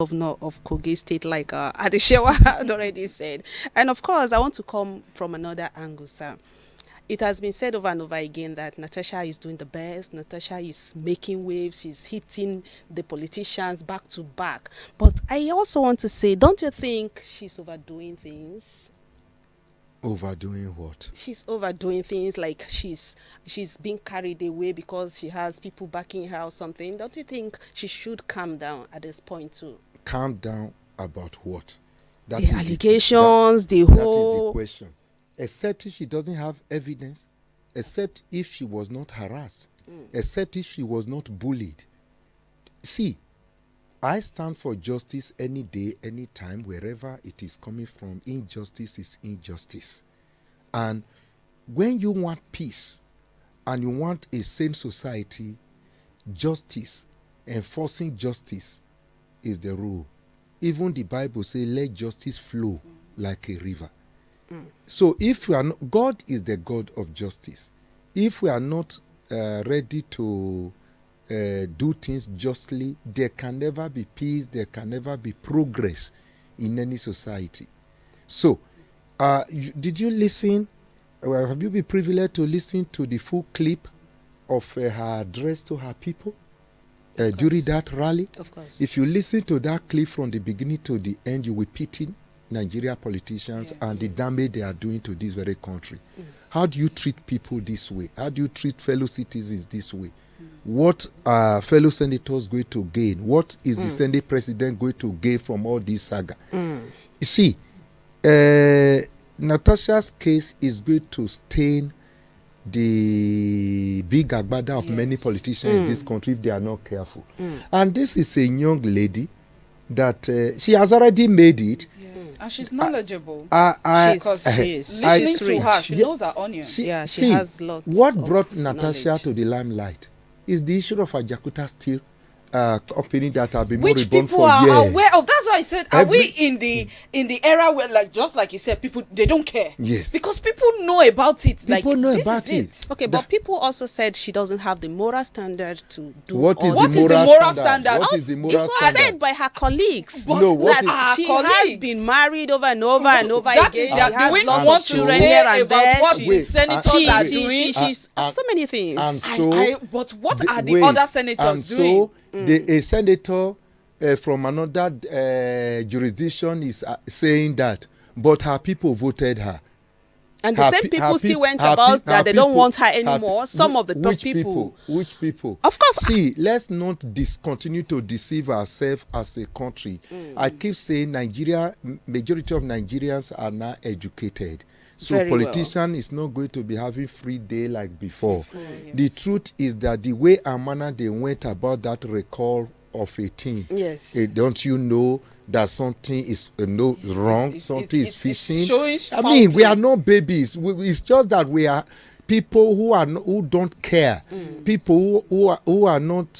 governor of Kogi State, like Adeshewa had already said. And of course, I want to come from another angle, sir. It has been said over and over again that Natasha is doing the best. Natasha is making waves. She's hitting the politicians back to back. But I also want to say, don't you think she's overdoing things? Overdoing what? She's overdoing things, like she's being carried away because she has people backing her or something. Don't you think she should calm down at this point too? Calm down about what? The allegations, the whole... That is the question. Except if she doesn't have evidence, except if she was not harassed, except if she was not bullied. See, I stand for justice any day, any time, wherever it is coming from. Injustice is injustice. And when you want peace and you want a sane society, justice, enforcing justice is the rule. Even the Bible says, let justice flow like a river. So if we are not, God is the God of justice. If we are not ready to do things justly, there can never be peace, there can never be progress in any society. So, did you listen? Have you been privileged to listen to the full clip of her address to her people during that rally? Of course. If you listen to that clip from the beginning to the end, you will pity Nigeria politicians and the damage they are doing to this very country. How do you treat people this way? How do you treat fellow citizens this way? What are fellow senators going to gain? What is the Senate president going to gain from all this saga? You see, Natasha's case is going to stain the big agbada of many politicians in this country if they are not careful. And this is a young lady that she has already made it. And she's knowledgeable. Because listening to her, she knows her onion. She See, has lots what of brought Natasha knowledge to the limelight is the issue of a Jakarta Steel company that have been Which moribund people for are years. aware of. That's why I said, are we in the era where, like, just like you said, people, they don't care? Yes. Because people know about it. People know this about is it. Okay, but people also said she doesn't have the moral standard to do What is all the this. moral standard? What is the It moral was standard? said by her colleagues. No, what that is- she Her has colleagues. been married over and over and over That again. is She that. has Do we lots want of to children say here and about there. what She- the senators she- are she- doing? she's so many things. And so, But what are the wait, other senators and doing? So, a senator from another jurisdiction is saying that, but her people voted her. And the Her same pe- people her still pe- went her about pe- that her they don't people- want her her anymore. pe- Some of the top which people. Which people? Of course. See, let's not continue to deceive ourselves as a country. I keep saying majority of Nigerians are now educated. So Very well. politician is not going to be having free day like before. The truth is that the way and manner they went about that recall of a team. Yes. Don't you know that something is wrong? Something is fishing. showing I mean, we foul are not babies. It's just that we are people who don't care. People who are not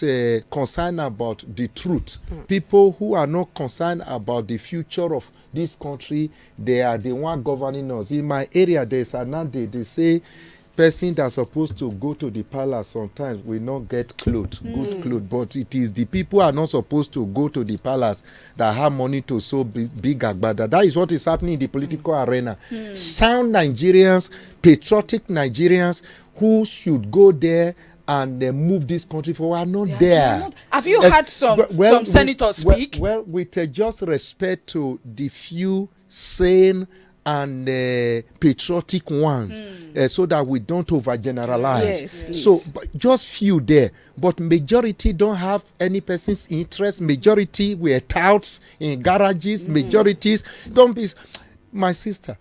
concerned about the truth. People who are not concerned about the future of this country. They are the one governing us. In my area, there's another. They say person that's supposed to go to the palace sometimes will not get clothes, good clothes. But it is the people who are not supposed to go to the palace that have money to sew big agbada. That is what is happening in the political arena. Sound Nigerians, patriotic Nigerians who should go there and move this country forward are not there. Have you had some senators speak? Well, with just respect to the few sane and patriotic ones, so that we don't overgeneralize. Yes, please. So but just few there, but majority don't have any person's interest. Majority were touts in garages. Majorities don't be. My sister,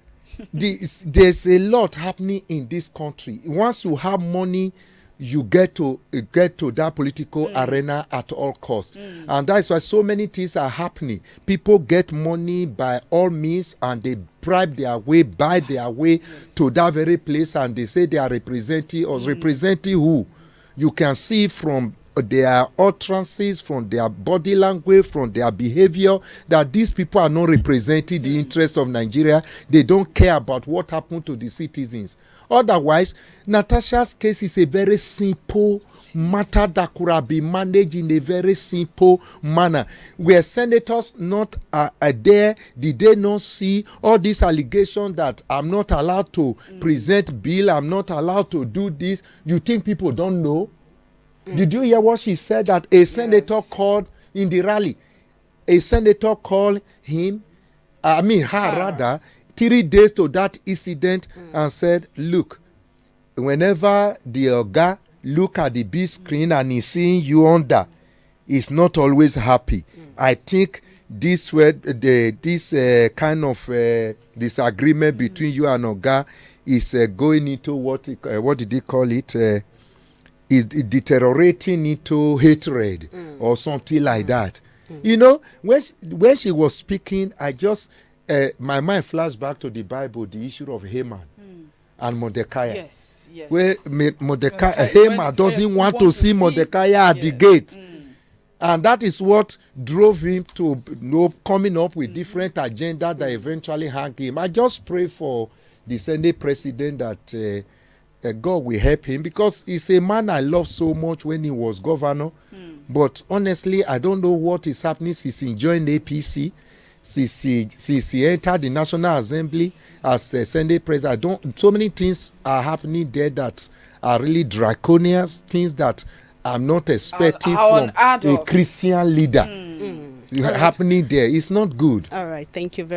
there's a lot happening in this country. Once you have money, you get to that political arena at all costs. And that's why so many things are happening. People get money by all means and they bribe their way, buy their way to that very place, and they say they are representing us. Representing who? You can see from their utterances, from their body language, from their behavior, that these people are not representing the interests of Nigeria. They don't care about what happened to the citizens. Otherwise, Natasha's case is a very simple matter that could have been managed in a very simple manner. Were senators not there? Did they not see all these allegations that I'm not allowed to present bill, I'm not allowed to do this? You think people don't know? Did you hear what she said, that a senator called in the rally? A senator called him, rather, 3 days to that incident and said, look, whenever the Oga look at the big screen and he's seeing you under, he's not always happy. I think this kind of disagreement between you and Oga is going into what did he call it? Is deteriorating into hatred or something like that. You know, when she was speaking, I just my mind flashed back to the Bible, the issue of Haman and Mordecai. Yes. Where Haman doesn't want to see Mordecai at the gate. And that is what drove him to coming up with different agenda that eventually hung him. I just pray for the Senate president that God will help him, because he's a man I loved so much when he was governor. But honestly, I don't know what is happening since he joined APC, since he entered the National Assembly as a Senate president. So many things are happening there that are really draconian, things that I'm not expecting from a Christian leader. Happening there. It's not good. All right. Thank you very